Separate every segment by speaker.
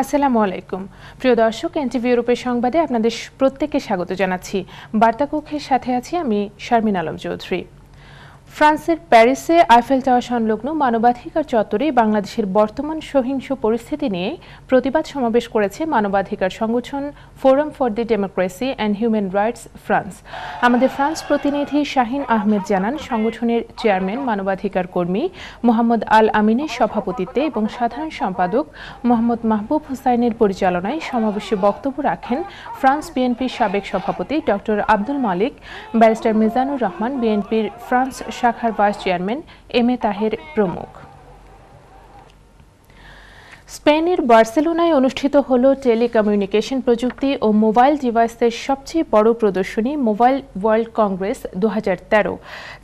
Speaker 1: আসসালামু আলাইকুম প্রিয় দর্শক, এনটিভি ইউরোপের সংবাদে আপনাদের প্রত্যেককে স্বাগত জানাচ্ছি। বার্তাকক্ষের সাথে আছি আমি শারমিন আলম চৌধুরী। ফ্রান্সের প্যারিসে আইফেল টাওয়ার সংলগ্ন মানবাধিকার চত্বরে বাংলাদেশের বর্তমান সহিংস পরিস্থিতি নিয়ে প্রতিবাদ সমাবেশ করেছে মানবাধিকার সংগঠন forum for the democracy and human rights France. আমাদের ফ্রান্স প্রতিনিধি শাহিন আহমেদ জানান, সংগঠনের চেয়ারম্যান মানবাধিকার কর্মী মোহাম্মদ আল আমিনের সভাপতিত্বে এবং সাধারণ সম্পাদক মোহাম্মদ মাহবুব হুসাইনের পরিচালনায় সমাবেশে বক্তব্য রাখেন ফ্রান্স বিএনপির সাবেক সভাপতি ডক্টর আব্দুল মালিক, ব্যারিস্টার মিজানুর রহমান, বিএনপির ফ্রান্স শাখার vice chairman M A Taher প্রমুখ। স্পেনের বার্সেলোনায় অনুষ্ঠিত হল টেলিকমিউনিকেশন প্রযুক্তি ও মোবাইল ডিভাইসের সবচেয়ে বড় প্রদর্শনী মোবাইল ওয়ার্ল্ড কংগ্রেস 2013।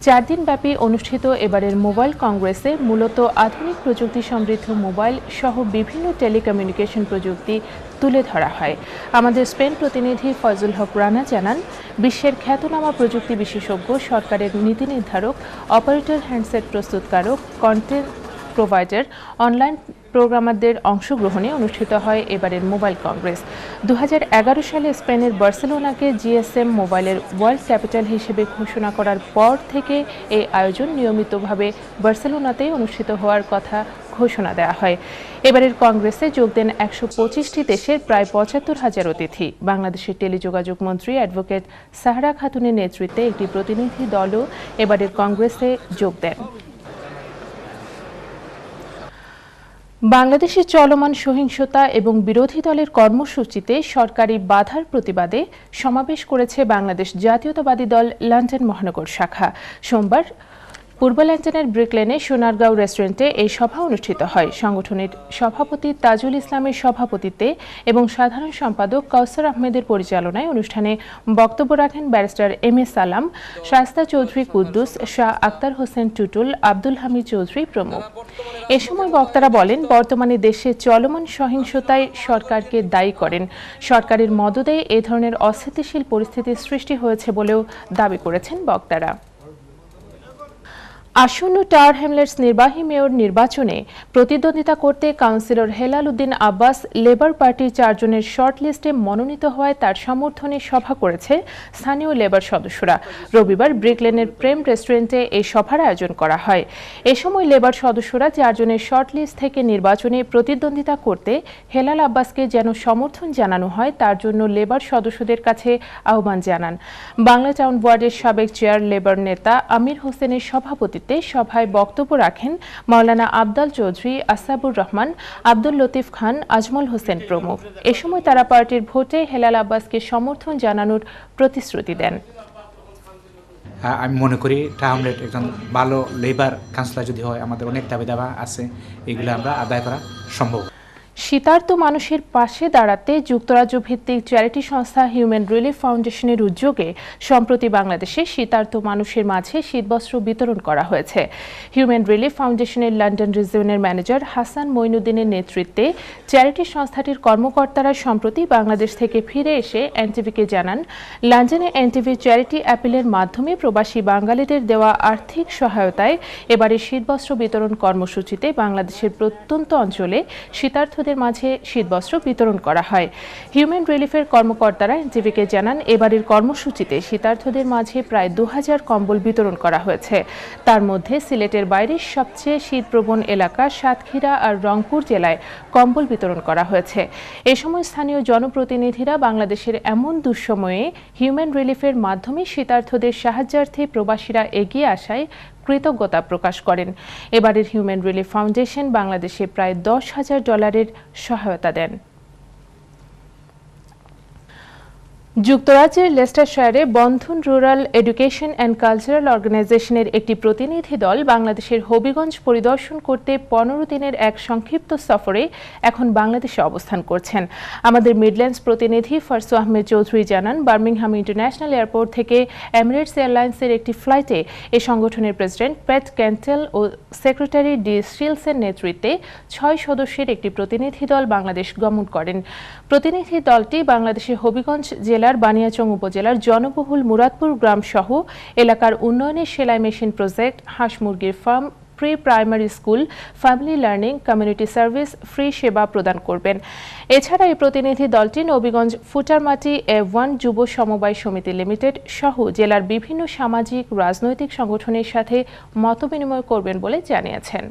Speaker 1: 4 দিনব্যাপী অনুষ্ঠিত এবারের মোবাইল কংগ্রেসে মূলত আধুনিক প্রযুক্তি সমৃদ্ধ মোবাইল সহ বিভিন্ন টেলিকমিউনিকেশন প্রযুক্তি তুলে ধরা হয়। আমাদের স্পেন প্রতিনিধি ফয়জুল হক রানা জানান, বিশ্বের খ্যাতনামা প্রযুক্তি বিশেষজ্ঞ, সরকারের নীতি নির্ধারক, অপারেটর, হ্যান্ডসেট প্রস্তুতকারক, কন্টেন্ট প্রোভাইডার, অনলাইন প্রোগ্রামারদের অংশগ্রহণে অনুষ্ঠিত হয় এবারের মোবাইল কংগ্রেস। 2011 সালে স্পেনের বার্সেলোনাকে জিএসএম মোবাইলের ওয়ার্ল্ড ক্যাপিটাল হিসেবে ঘোষণা করার পর থেকে এই আয়োজন নিয়মিতভাবে বার্সেলোনাতেই অনুষ্ঠিত হওয়ার কথা ঘোষণা দেওয়া হয়। এবারের কংগ্রেসে যোগ দেন 125টি দেশের প্রায় 75,000 অতিথি। বাংলাদেশের টেলিযোগাযোগ মন্ত্রী অ্যাডভোকেট সাহরা খাতুনের নেতৃত্বে একটি প্রতিনিধি দলও এবারের কংগ্রেসে যোগ দেন। বাংলাদেশে চলমান সহিংসতা এবং বিরোধী দলের কর্মসূচিতে সরকারি বাধার প্রতিবাদে সমাবেশ করেছে বাংলাদেশ জাতীয়তাবাদী দল লন্ডন মহানগর শাখা। সোমবার পূর্ব লন্ডনের ব্রিক লেনে সোনারগাঁও রেস্টুরেন্টে এই সভা অনুষ্ঠিত হয়। সংগঠনের সভাপতি তাজুল ইসলামের সভাপতিত্বে এবং সাধারণ সম্পাদক কাউসার আহমেদের পরিচালনায় অনুষ্ঠানে বক্তব্য রাখেন ব্যারিস্টার এম এ সালাম, শায়েস্তা চৌধুরী কুদ্দুস, শাহ আক্তার হোসেন টুটুল, আব্দুল হামিদ চৌধুরী প্রমুখ। এ সময় বক্তারা বলেন, বর্তমানে দেশে চলমান সহিংসতায় সরকারকে দায়ী করেন। সরকারের মদদে এ ধরনের অস্থিতিশীল পরিস্থিতির সৃষ্টি হয়েছে বলেও দাবি করেছেন বক্তারা। আসন্ন টাওয়ার হ্যামলেটস নির্বাহী মেয়র নির্বাচনে প্রতিদ্বন্দ্বিতা করতে কাউন্সিলর হেলাল উদ্দিন আব্বাস লেবার পার্টির 4 জনের শর্ট লিস্টে মনোনীত হওয়ায় তার সমর্থনে সভা করেছে স্থানীয় লেবার সদস্যরা। রবিবার ব্রিক লেনের প্রেম রেস্টুরেন্টে এই সভার আয়োজন করা হয়। এ সময় লেবার সদস্যরা 4 জনের শর্ট লিস্ট থেকে নির্বাচনে প্রতিদ্বন্দ্বিতা করতে হেলাল আব্বাসকে যেন সমর্থন জানানো হয় তার জন্য লেবার সদস্যদের কাছে আহ্বান জানান। বাংলা টাউন ওয়ার্ডের সাবেক চেয়ার লেবার নেতা আমির হোসেনের সভাপতিত্বে সভায় বক্তব্য রাখেন মাওলানা আবদাল চৌধুরী, আসাবুর রহমান, আব্দুল লতিফ খান, আজমল হোসেন প্রমুখ। এ সময় তারা পার্টির ভোটে হেলাল আব্বাসকে সমর্থন জানানোর প্রতিশ্রুতি দেন।
Speaker 2: আমি মনে করি টাউনলেট একজন ভালো লেবার কাউন্সিলর যদি হয়, আমাদের অনেক দাবি দাবা আছে, এগুলো আমরা আদায় করা সম্ভব।
Speaker 1: শীতার্ত মানুষের পাশে দাঁড়াতে যুক্তরাজ্য ভিত্তিক চ্যারিটি সংস্থা হিউম্যান রিলিফ ফাউন্ডেশনের উদ্যোগে সম্প্রতি বাংলাদেশে শীতার্ত মানুষের মাঝে শীতবস্ত্র বিতরণ করা হয়েছে। হিউম্যান রিলিফ ফাউন্ডেশনের লন্ডন রিজিয়নের ম্যানেজার হাসান মঈনুদ্দিনের নেতৃত্বে চ্যারিটি সংস্থাটির কর্মকর্তারা সম্প্রতি বাংলাদেশ থেকে ফিরে এসে এনটিভিকে জানান, লন্ডনে এনটিভি চ্যারিটি অ্যাপিলের মাধ্যমে প্রবাসী বাঙালিদের দেওয়া আর্থিক সহায়তায় এবারে শীতবস্ত্র বিতরণ কর্মসূচিতে বাংলাদেশের প্রত্যন্ত অঞ্চলে শীতার্থ মাঝে শীতবস্ত্র বিতরণ করা হয়। হিউম্যান রিলিফের কর্মকর্তারা এনটিভিকে জানান, এবারের কর্মসূচিতে শীতার্থদের মাঝে প্রায় 2000 কম্বল বিতরণ করা হয়েছে। তার মধ্যে সিলেটের বাইরে সবচেয়ে শীতপ্রবণ এলাকা সাতক্ষীরা আর রংপুর জেলায় কম্বল বিতরণ করা হয়েছে। এ সময় স্থানীয় জনপ্রতিনিধিরা বাংলাদেশের এমন দুঃসময়ে হিউম্যান রিলিফের মাধ্যমে শীতার্থদের সাহায্যার্থে প্রবাসীরা এগিয়ে আসায় কৃতজ্ঞতা প্রকাশ করেন। এবারের হিউম্যান রিলিফ ফাউন্ডেশন বাংলাদেশে প্রায় $10,000 সহায়তা দেন। যুক্তরাজ্যের লেস্টারশায়ারে বন্ধন রুরাল এডুকেশন অ্যান্ড কালচারাল অর্গানাইজেশনের একটি প্রতিনিধি দল বাংলাদেশের হবিগঞ্জ পরিদর্শন করতে 15 দিনের এক সংক্ষিপ্ত সফরে এখন বাংলাদেশে অবস্থান করছেন। আমাদের মিডল্যান্ডস প্রতিনিধি ফারসু আহমেদ চৌধুরী জানান, বার্মিংহাম ইন্টারন্যাশনাল এয়ারপোর্ট থেকে এমিরেটস এয়ারলাইন্সের একটি ফ্লাইটে এই সংগঠনের প্রেসিডেন্ট প্যাট ক্যান্টেল ও সেক্রেটারি ডি স্টিলসের নেতৃত্বে 6 সদস্যের একটি প্রতিনিধি দল বাংলাদেশ গমন করেন। প্রতিনিধি দলটি বাংলাদেশের হবিগঞ্জ জেলা বানিয়াচং উপজেলার জনবহুল মুরাদপুর গ্রাম সহ এলাকার উন্নয়নের সেলাই মেশিন প্রজেক্ট, হাঁস মুরগির farm, pre primary school, family learning, community service, free সেবা প্রদান করবেন। এছাড়া এই প্রতিনিধি দলটি নবীগঞ্জ ফুটারমাটি A1 যুব সমবায় সমিতি লিমিটেড সহ জেলার বিভিন্ন সামাজিক রাজনৈতিক সংগঠনের সাথে মতবিনিময় করবেন বলে জানিয়েছেন।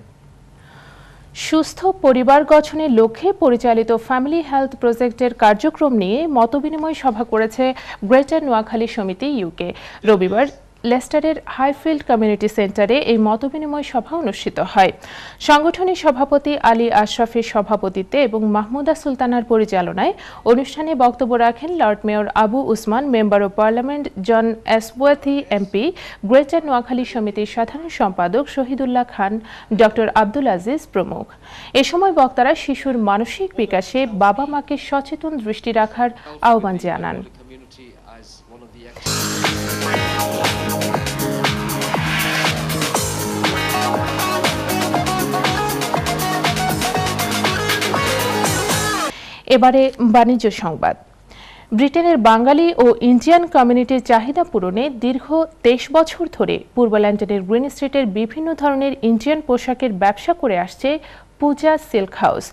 Speaker 1: সুস্থ পরিবার গঠনের লক্ষ্যে পরিচালিত ফ্যামিলি হেলথ প্রজেক্টের কার্যক্রম নিয়ে মতবিনিময় সভা করেছে গ্রেটার নোয়াখালী সমিতি ইউকে। রবিবার লেস্টারের হাইফিল্ড কমিউনিটি সেন্টারে এই মতবিনিময় সভা অনুষ্ঠিত হয়। সংগঠনের সভাপতি আলী আশরাফের সভাপতিত্বে এবং মাহমুদা সুলতানার পরিচালনায় অনুষ্ঠানে বক্তব্য রাখেন lord mayor Abu Usman, member of parliament John এসওয়াথি এমপি, গ্রেটার নোয়াখালী সমিতির সাধারণ সম্পাদক শহীদুল্লাহ খান, ডক্টর আব্দুল আজিজ প্রমুখ। এ সময় বক্তারা শিশুর মানসিক বিকাশে বাবা মাকে সচেতন দৃষ্টি রাখার আহ্বান জানান। এবারে বাণিজ্য সংবাদ। ব্রিটেনের বাঙালি ও ইন্ডিয়ান কমিউনিটির চাহিদা পূরণে দীর্ঘ 23 বছর ধরে পূর্ব লন্ডনের গ্রিন স্ট্রিটের বিভিন্ন ধরনের ইন্ডিয়ান পোশাকের ব্যবসা করে আসছে পূজা সিল্ক হাউস।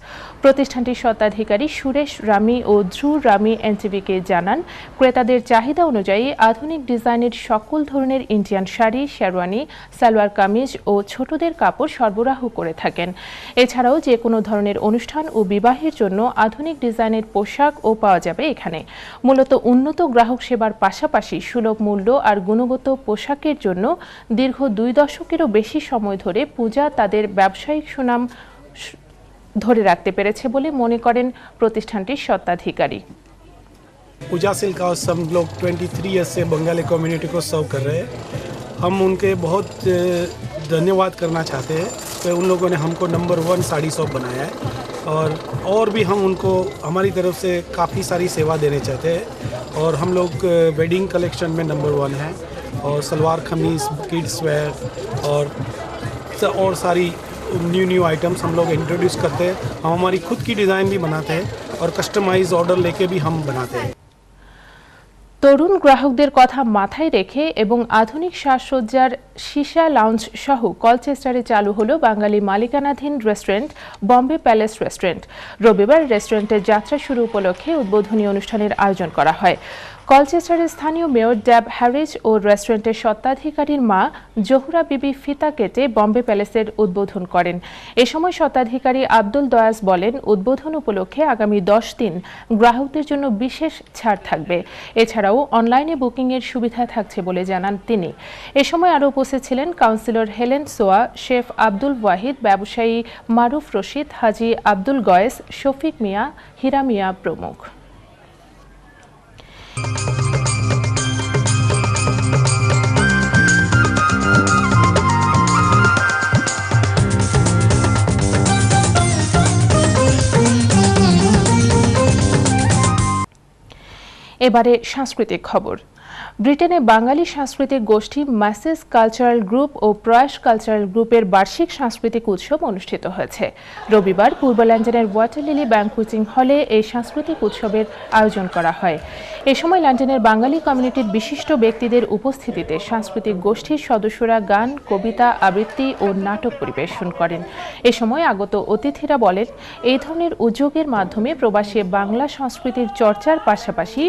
Speaker 1: প্রতিষ্ঠানটির স্বত্বাধিকারী সুরেশ রামি ও ধ্রুব রামি এনটিভিকে জানান, ক্রেতাদের চাহিদা অনুযায়ী আধুনিক ডিজাইনের সকল ধরনের ইন্ডিয়ান শাড়ি, শেরওয়ানি, সালোয়ার কামিজ ও ছোটদের কাপড় সরবরাহ করে থাকেন। এছাড়াও যে কোনো ধরনের অনুষ্ঠান ও বিবাহের জন্য আধুনিক ডিজাইনের পোশাক ও পাওয়া যাবে এখানে। মূলত উন্নত গ্রাহক সেবার পাশাপাশি সুলভ মূল্য আর গুণগত পোশাকের জন্য দীর্ঘ 2 দশকেরও বেশি সময় ধরে পূজা তাদের ব্যবসায়িক সুনাম ধরে রাখতে পেরেছে বলে মনে করেন প্রতিষ্ঠানটির স্বত্বাধিকারী।
Speaker 3: पूजा सिल्क हाउस हम लोग 23 ईयर्स से बंगाली कम्युनिटी को सर्व कर रहे हैं। हम उनके बहुत धन्यवाद करना चाहते हैं कि उन लोगों ने हमको नंबर 1 साड़ी शॉप बनाया है और भी हम उनको हमारी तरफ से काफ़ी सारी सेवा देने चाहते हैं। और हम लोग वेडिंग कलेक्शन में नंबर 1 है और सलवार कमीज, किड्स वेयर और सारी न्यू आइटम्स हम लोग इंट्रोड्यूस करते हैं। हम हमारी खुद की डिज़ाइन भी बनाते हैं और कस्टमाइज ऑर्डर लेके भी हम बनाते हैं।
Speaker 1: তরুণ গ্রাহকদের কথা মাথায় রেখে এবং আধুনিক সাজসজ্জার সীসা লাউঞ্জ সহ কলচেস্টারে চালু হলো বাঙালি মালিকানাধীন রেস্টুরেন্ট বম্বে প্যালেস রেস্টুরেন্ট। রবিবার রেস্টুরেন্টের যাত্রা শুরু উপলক্ষে উদ্বোধনী অনুষ্ঠানের আয়োজন করা হয়। কলচেস্টারের স্থানীয় মেয়র ড্যাব হ্যারিস ও রেস্টুরেন্টের স্বত্বাধিকারীর মা জহুরা বিবি ফিতা কেটে বম্বে প্যালেসের উদ্বোধন করেন। এ সময় স্বত্বাধিকারী আব্দুল দয়াস বলেন, উদ্বোধন উপলক্ষে আগামী 10 দিন গ্রাহকদের জন্য বিশেষ ছাড় থাকবে। এছাড়াও অনলাইনে বুকিংয়ের সুবিধা থাকছে বলে জানান তিনি। এ সময় আরও উপস্থিত ছিলেন কাউন্সিলর হেলেন সোয়া, শেফ আব্দুল ওয়াহিদ, ব্যবসায়ী মারুফ রশিদ, হাজি আব্দুল গয়েস, শফিক মিয়া, হীরা মিয়া প্রমুখ। এবারে সাংস্কৃতিক খবর। ব্রিটেনে বাঙালি সাংস্কৃতিক গোষ্ঠী ম্যাসেজ কালচারাল গ্রুপ ও প্রয়াস কালচারাল গ্রুপের বার্ষিক সাংস্কৃতিক উৎসব অনুষ্ঠিত হয়েছে। রবিবার পূর্ব লন্ডনের ওয়াটার লিলি ব্যাংকুয়েটিং হলে এই সাংস্কৃতিক উৎসবের আয়োজন করা হয়। এ সময় লন্ডনের বাঙালি কমিউনিটির বিশিষ্ট ব্যক্তিদের উপস্থিতিতে সাংস্কৃতিক গোষ্ঠীর সদস্যরা গান, কবিতা, আবৃত্তি ও নাটক পরিবেশন করেন। এ সময় আগত অতিথিরা বলেন, এই ধরনের উদ্যোগের মাধ্যমে প্রবাসী বাংলা সংস্কৃতির চর্চার পাশাপাশি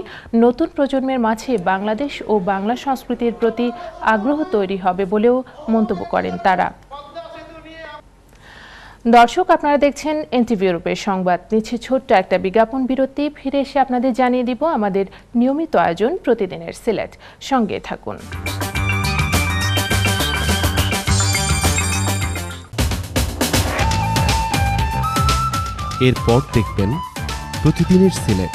Speaker 1: নতুন প্রজন্মের মাঝে বাংলাদেশ ও বাংলা সংস্কৃতির প্রতি আগ্রহ তৈরি হবে বলেও মন্তব্য করেন তারা। দর্শক, আপনারা দেখছেন এনটিভি ইউরোপের সংবাদ। নিচ্ছে ছোট্ট একটা বিজ্ঞাপন বিরতি। ফিরে এসে আপনাদের জানিয়ে দিব আমাদের নিয়মিত আয়োজন প্রতিদিনের সিলেট। সঙ্গে থাকুন।
Speaker 4: এরপর দেখবেন প্রতিদিনের সিলেট।